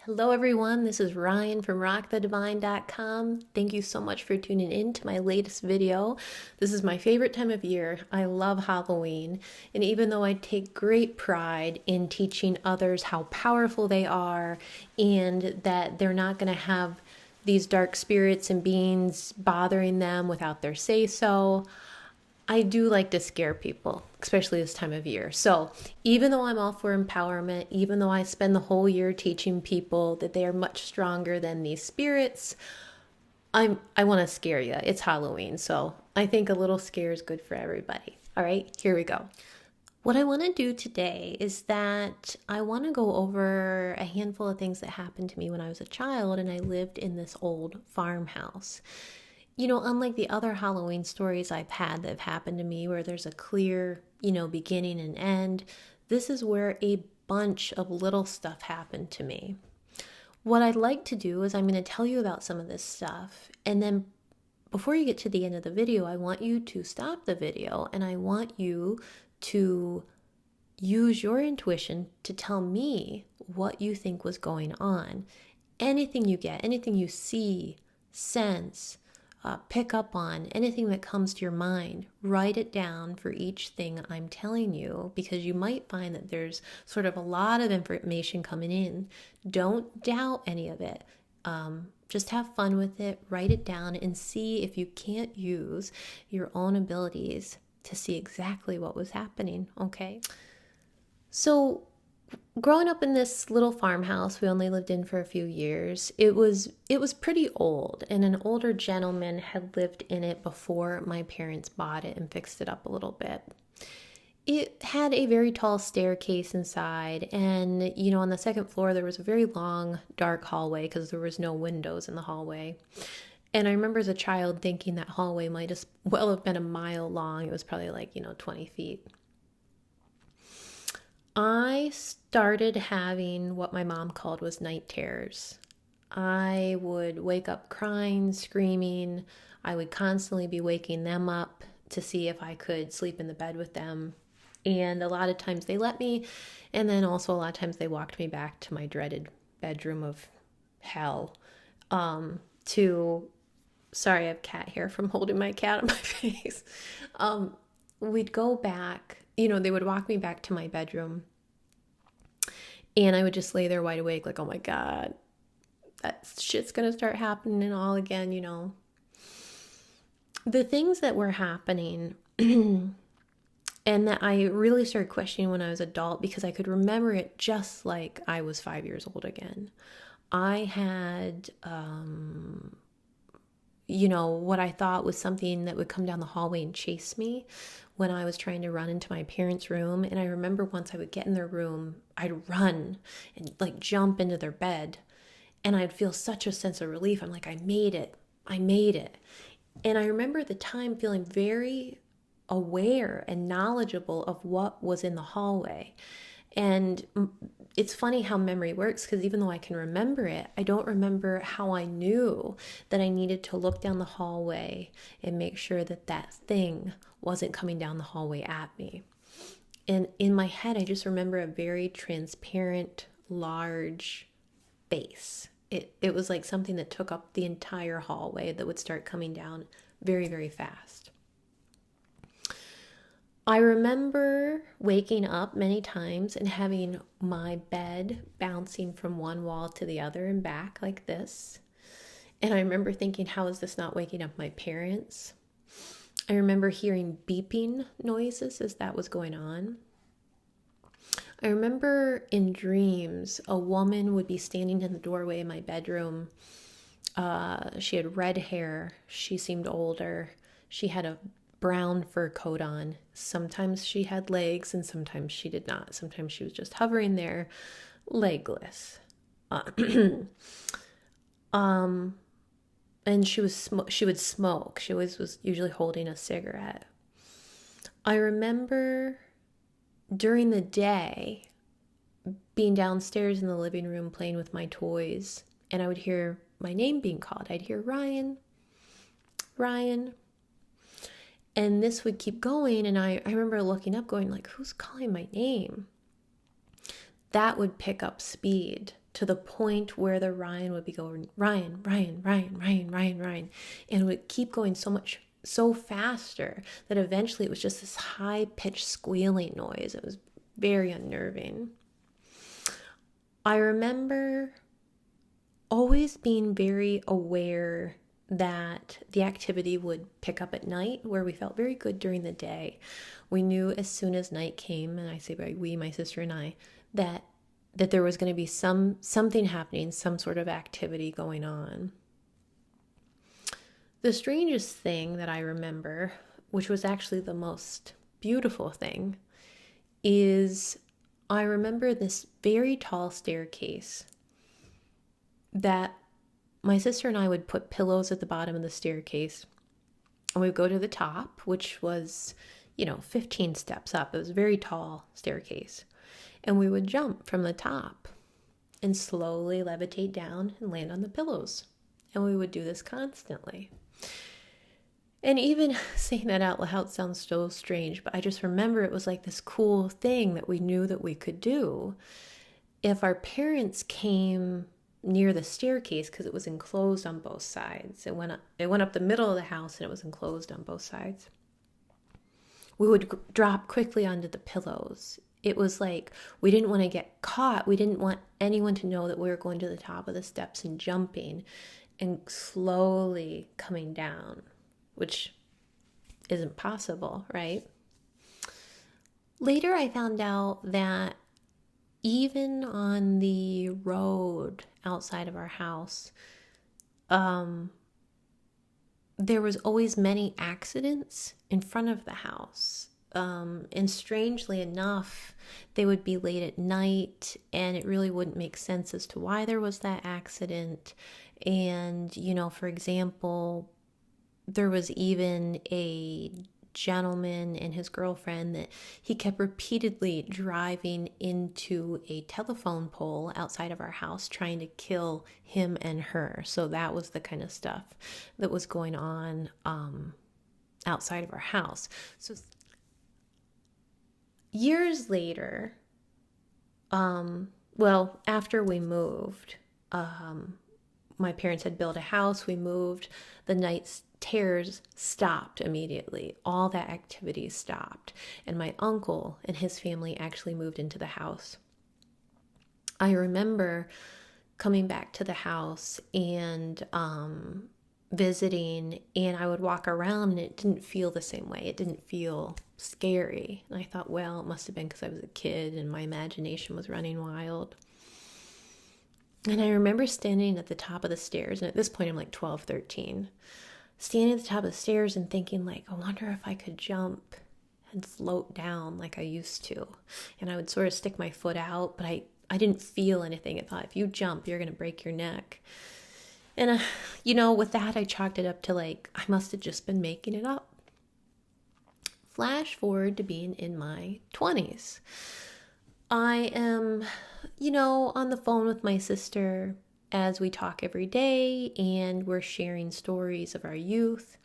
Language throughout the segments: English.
Hello everyone, this is Ryan from rockthedivine.com. Thank you so much for tuning in to my latest video. This is my favorite time of year. I love Halloween, and even though I take great pride in teaching others how powerful they are and that they're not going to have these dark spirits and beings bothering them without their say-so, I do like to scare people, especially this time of year. So even though I'm all for empowerment, even though I spend the whole year teaching people that they are much stronger than these spirits, I want to scare you. It's Halloween, so I think a little scare is good for everybody. All right, here we go. What I want to do today is that I want to go over a handful of things that happened to me when I was a child and I lived in this old farmhouse. You know, unlike the other Halloween stories I've had that have happened to me where there's a clear, beginning and end, this is where a bunch of little stuff happened to me. What I'd like to do is I'm going to tell you about some of this stuff, and then before you get to the end of the video, I want you to stop the video and I want you to use your intuition to tell me what you think was going on. Anything you get, anything you see, sense, pick up on, anything that comes to your mind, write it down for each thing I'm telling you, because you might find that there's sort of a lot of information coming in. Don't doubt any of it. Just have fun with it, write it down, and see if you can't use your own abilities to see exactly what was happening, okay? So growing up in this little farmhouse we only lived in for a few years, it was pretty old, and an older gentleman had lived in it before my parents bought it and fixed it up a little bit. It had a very tall staircase inside, and on the second floor there was a very long dark hallway because there was no windows in the hallway. And I remember as a child thinking that hallway might as well have been a mile long. It was probably like 20 feet. I started having what my mom called was night terrors. I would wake up crying, screaming. I would constantly be waking them up to see if I could sleep in the bed with them. And a lot of times they let me, and then also a lot of times they walked me back to my dreaded bedroom of hell. Sorry, I have cat hair from holding my cat on my face. We'd go back. They would walk me back to my bedroom, and I would just lay there wide awake like, oh my God, that shit's gonna start happening all again, The things that were happening and that I really started questioning when I was an adult, because I could remember it just like I was 5 years old again. I had what I thought was something that would come down the hallway and chase me when I was trying to run into my parents' room. And I remember once I would get in their room, I'd run and jump into their bed, and I'd feel such a sense of relief. I'm like, I made it. And I remember at the time feeling very aware and knowledgeable of what was in the hallway. And it's funny how memory works, because even though I can remember it, I don't remember how I knew that I needed to look down the hallway and make sure that that thing wasn't coming down the hallway at me. And in my head, I just remember a very transparent, large face. It was like something that took up the entire hallway that would start coming down very, very fast. I remember waking up many times and having my bed bouncing from one wall to the other and back like this. And I remember thinking, how is this not waking up my parents? I remember hearing beeping noises as that was going on. I remember in dreams, a woman would be standing in the doorway of my bedroom. She had red hair. She seemed older. She had a brown fur coat on. Sometimes she had legs and sometimes she did not. Sometimes she was just hovering there, legless. And she would smoke. She always was usually holding a cigarette. I remember during the day being downstairs in the living room playing with my toys, and I would hear my name being called. I'd hear Ryan, Ryan. And this would keep going, and I remember looking up going like, who's calling my name? That would pick up speed to the point where the Ryan would be going, Ryan, Ryan, Ryan, Ryan, Ryan, Ryan. And it would keep going so faster that eventually it was just this high-pitched squealing noise. It was very unnerving. I remember always being very aware that the activity would pick up at night, where we felt very good during the day. We knew as soon as night came, and I say by we, my sister and I, that there was going to be something happening, some sort of activity going on. The strangest thing that I remember, which was actually the most beautiful thing, is I remember this very tall staircase that my sister and I would put pillows at the bottom of the staircase, and we would go to the top, which was, 15 steps up. It was a very tall staircase. And we would jump from the top and slowly levitate down and land on the pillows. And we would do this constantly. And even saying that out loud sounds so strange, but I just remember it was like this cool thing that we knew that we could do. If our parents came near the staircase, because it was enclosed on both sides, it went up the middle of the house and it was enclosed on both sides, we would drop quickly onto the pillows. It was like we didn't want to get caught. We didn't want anyone to know that we were going to the top of the steps and jumping and slowly coming down, which isn't possible, right? Later I found out that even on the road outside of our house, there was always many accidents in front of the house. And strangely enough, they would be late at night, and it really wouldn't make sense as to why there was that accident. And, for example, there was even a gentleman and his girlfriend that he kept repeatedly driving into a telephone pole outside of our house, trying to kill him and her. So that was the kind of stuff that was going on outside of our house. So years later, after we moved, my parents had built a house, we moved, the night terrors stopped immediately. All that activity stopped. And my uncle and his family actually moved into the house. I remember coming back to the house and visiting, and I would walk around and it didn't feel the same way. It didn't feel scary. And I thought, well, it must have been because I was a kid and my imagination was running wild. And I remember standing at the top of the stairs, and at this point I'm like 12, 13, standing at the top of the stairs and thinking, like, I wonder if I could jump and float down like I used to. And I would sort of stick my foot out, but I didn't feel anything. I thought, if you jump, you're going to break your neck. And, with that, I chalked it up to, like, I must have just been making it up. Flash forward to being in my 20s. I am, on the phone with my sister as we talk every day, and we're sharing stories of our youth.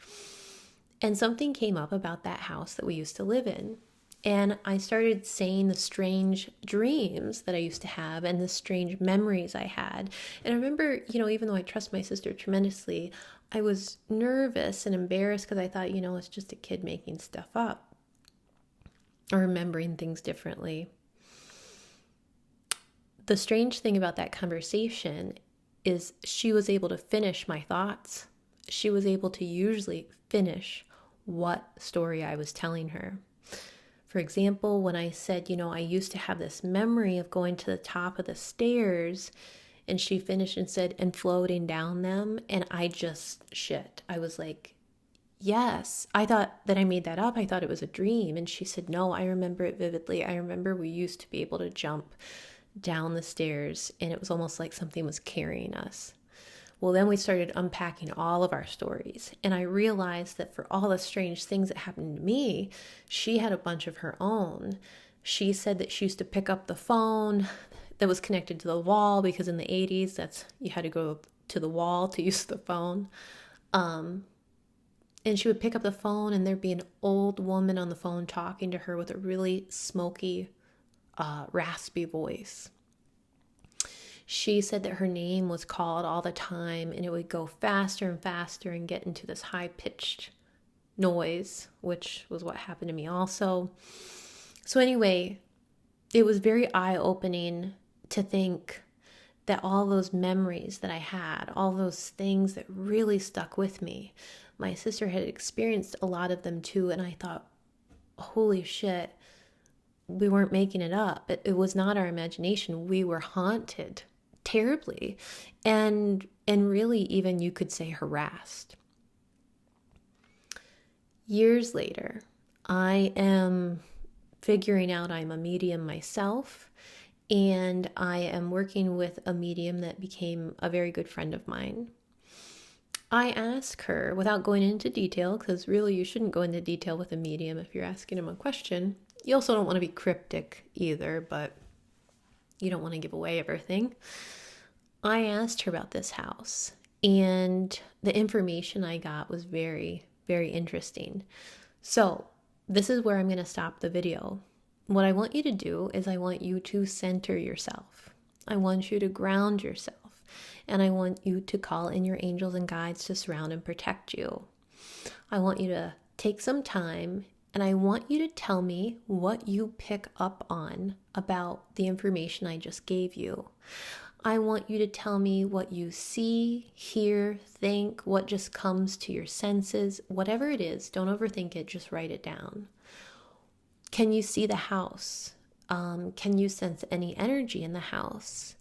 And something came up about that house that we used to live in. And I started saying the strange dreams that I used to have and the strange memories I had. And I remember, even though I trust my sister tremendously, I was nervous and embarrassed because I thought, it's just a kid making stuff up or remembering things differently. The strange thing about that conversation is she was able to finish my thoughts. She was able to usually finish what story I was telling her. For example, when I said, I used to have this memory of going to the top of the stairs, and she finished and said, and floating down them, and I just shit. I was like, yes. I thought that I made that up. I thought it was a dream. And she said, no, I remember it vividly. I remember we used to be able to jump down the stairs, and it was almost like something was carrying us. Well, then we started unpacking all of our stories, and I realized that for all the strange things that happened to me, she had a bunch of her own. She said that she used to pick up the phone that was connected to the wall, because in the 80s, you had to go to the wall to use the phone. And she would pick up the phone, and there'd be an old woman on the phone talking to her with a really smoky, raspy voice. She said that her name was called all the time and it would go faster and faster and get into this high pitched noise, which was what happened to me also. So, anyway, it was very eye opening to think that all those memories that I had, all those things that really stuck with me, my sister had experienced a lot of them too. And I thought, holy shit, we weren't making it up. It was not our imagination. We were haunted terribly, and really, even you could say harassed. Years later, I am figuring out I'm a medium myself, and I am working with a medium that became a very good friend of mine. I ask her, without going into detail, because really you shouldn't go into detail with a medium if you're asking him a question. You also don't want to be cryptic either, but you don't want to give away everything. I asked her about this house, and the information I got was very, very interesting. So this is where I'm going to stop the video. What I want you to do is I want you to center yourself. I want you to ground yourself. And I want you to call in your angels and guides to surround and protect you. I want you to take some time, and I want you to tell me what you pick up on about the information I just gave you. I want you to tell me what you see, hear, think, what just comes to your senses. Whatever it is, don't overthink it, just write it down. Can you see the house? Can you sense any energy in the house?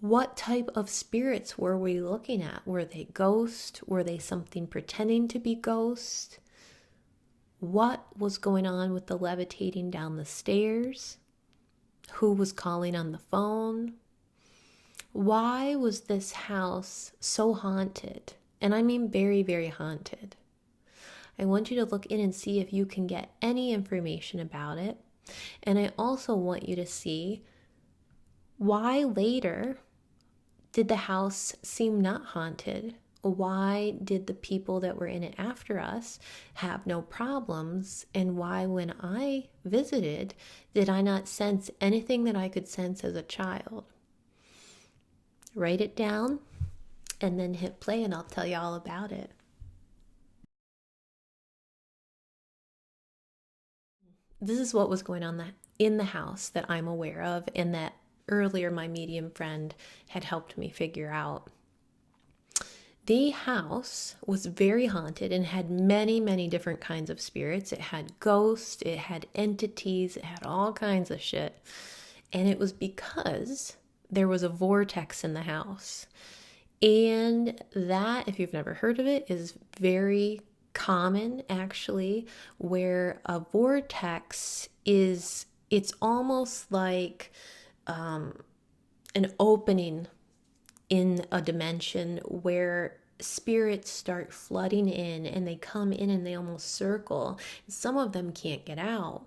What type of spirits were we looking at? Were they ghosts? Were they something pretending to be ghosts? What was going on with the levitating down the stairs? Who was calling on the phone? Why was this house so haunted? And I mean very, very haunted. I want you to look in and see if you can get any information about it. And I also want you to see why later did the house seem not haunted? Why did the people that were in it after us have no problems? And why, when I visited, did I not sense anything that I could sense as a child? Write it down and then hit play, and I'll tell you all about it. This is what was going on in the house that I'm aware of, and that earlier my medium friend had helped me figure out. The house was very haunted and had many, many different kinds of spirits. It had ghosts, it had entities, it had all kinds of shit. And it was because there was a vortex in the house. And that, if you've never heard of it, is very common actually, where a vortex is, it's almost like an opening in a dimension where spirits start flooding in, and they come in and they almost circle. Some of them can't get out.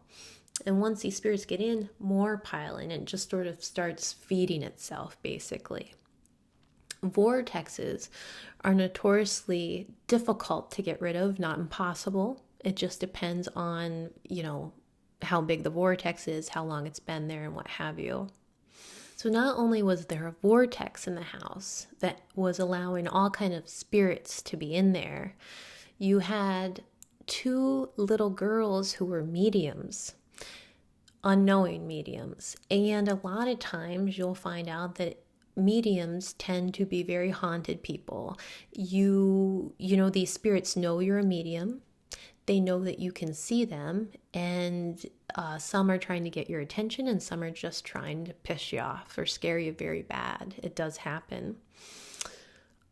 And once these spirits get in, more pile in, and just sort of starts feeding itself, basically. Vortexes are notoriously difficult to get rid of, not impossible. It just depends on, how big the vortex is, how long it's been there, and what have you. So not only was there a vortex in the house that was allowing all kind of spirits to be in there, you had two little girls who were mediums, unknowing mediums. And a lot of times you'll find out that mediums tend to be very haunted people. These spirits know you're a medium. They know that you can see them, and some are trying to get your attention, and some are just trying to piss you off or scare you very bad. It does happen.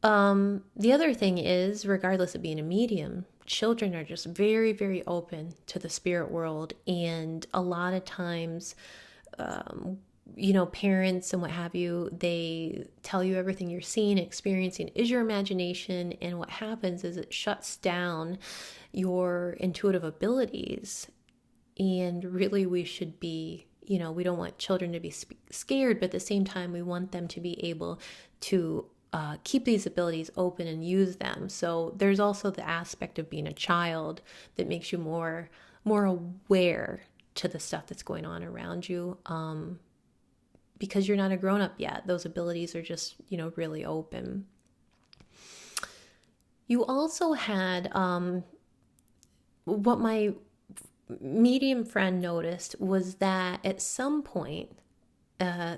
The other thing is, regardless of being a medium, children are just very, very open to the spirit world, and a lot of times, parents and what have you, they tell you everything you're seeing, experiencing is your imagination, and what happens is it shuts down your intuitive abilities. And really, we should be, we don't want children to be scared, but at the same time, we want them to be able to keep these abilities open and use them. So there's also the aspect of being a child that makes you more aware to the stuff that's going on around you. because you're not a grown-up yet. Those abilities are just, really open. You also had what my medium friend noticed was that at some point,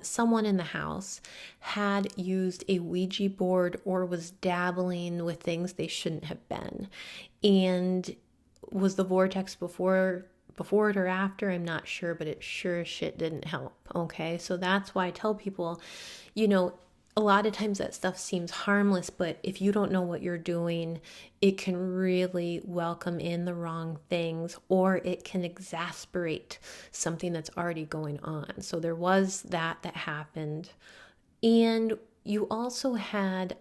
someone in the house had used a Ouija board or was dabbling with things they shouldn't have been. And was the vortex before it or after? I'm not sure, but it sure as shit didn't help. Okay, so that's why I tell people, a lot of times that stuff seems harmless, but if you don't know what you're doing, it can really welcome in the wrong things, or it can exasperate something that's already going on. So there was that happened. And you also had,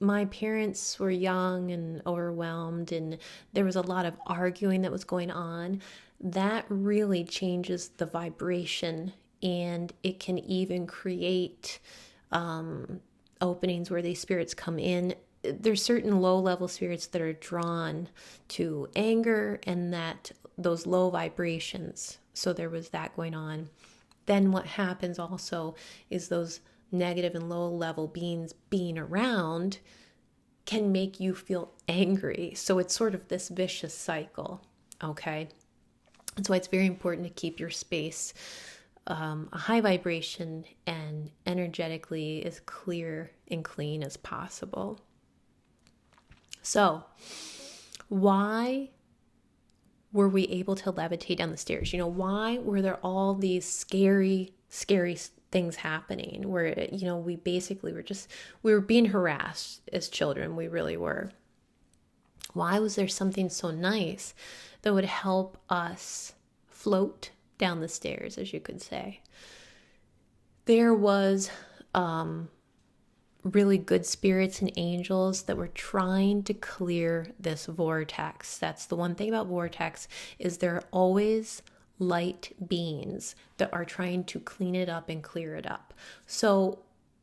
my parents were young and overwhelmed, and there was a lot of arguing that was going on. That really changes the vibration, and it can even create openings where these spirits come in. There's certain low-level spirits that are drawn to anger and those low vibrations. So there was that going on. Then what happens also is those negative and low-level beings being around can make you feel angry. So it's sort of this vicious cycle, okay? That's why it's very important to keep your space a high vibration and energetically as clear and clean as possible. So, why were we able to levitate down the stairs? Why were there all these scary things happening where, we basically we were being harassed as children. We really were. Why was there something so nice that would help us float down the stairs, as you could say? There was really good spirits and angels that were trying to clear this vortex. That's the one thing about vortex, is there are always light beings that are trying to clean it up and clear it up. So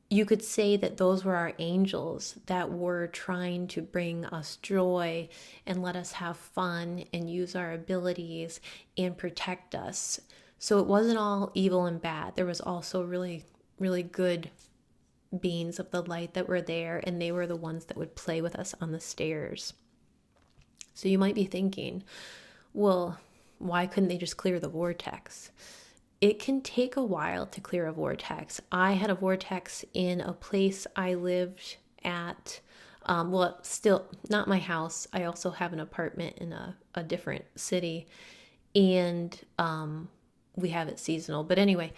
you could say that those were our angels that were trying to bring us joy and let us have fun and use our abilities and protect us. So it wasn't all evil and bad. There was also really, really good beings of the light that were there, and they were the ones that would play with us on the stairs. So you might be thinking, well, why couldn't they just clear the vortex? It can take a while to clear a vortex. I had a vortex in a place I lived at. Still not my house. I also have an apartment in a different city, and we have it seasonal. But anyway,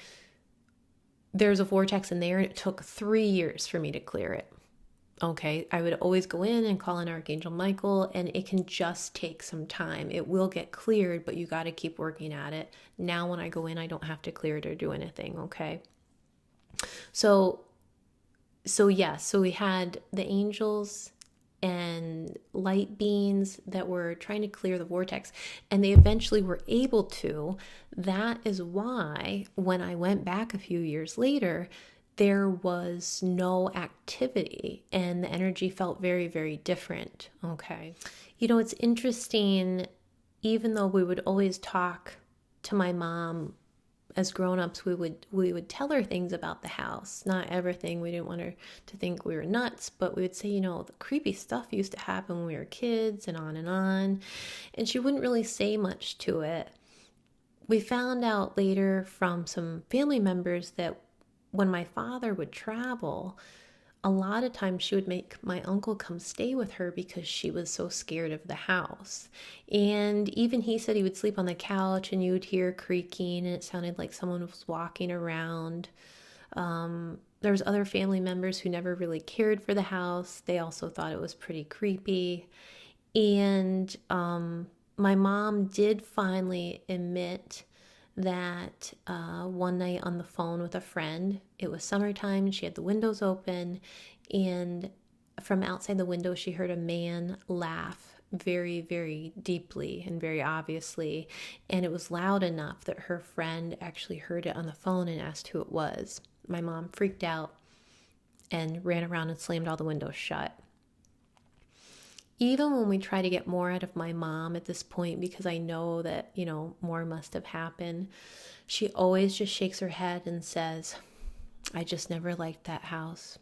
there's a vortex in there, and it took 3 years for me to clear it. Okay, I would always go in and call in Archangel Michael, and it can just take some time. It will get cleared, but you got to keep working at it. Now when I go in, I don't have to clear it or do anything, okay? So we had the angels and light beings that were trying to clear the vortex, and they eventually were able to. That is why when I went back a few years later, there was no activity and the energy felt very, very different. Okay. It's interesting, even though we would always talk to my mom as grown-ups, we would tell her things about the house. Not everything. We didn't want her to think we were nuts, but we would say, the creepy stuff used to happen when we were kids and on. And she wouldn't really say much to it. We found out later from some family members that when my father would travel, a lot of times she would make my uncle come stay with her because she was so scared of the house. And even he said he would sleep on the couch and you would hear creaking and it sounded like someone was walking around. There was other family members who never really cared for the house. They also thought it was pretty creepy. And my mom did finally admit that one night on the phone with a friend, it was summertime and she had the windows open, and from outside the window she heard a man laugh very, very deeply and very obviously, and it was loud enough that her friend actually heard it on the phone and asked who it was. My mom freaked out and ran around and slammed all the windows shut. even when we try to get more out of my mom at this point, because I know that, more must have happened, she always just shakes her head and says, I just never liked that house.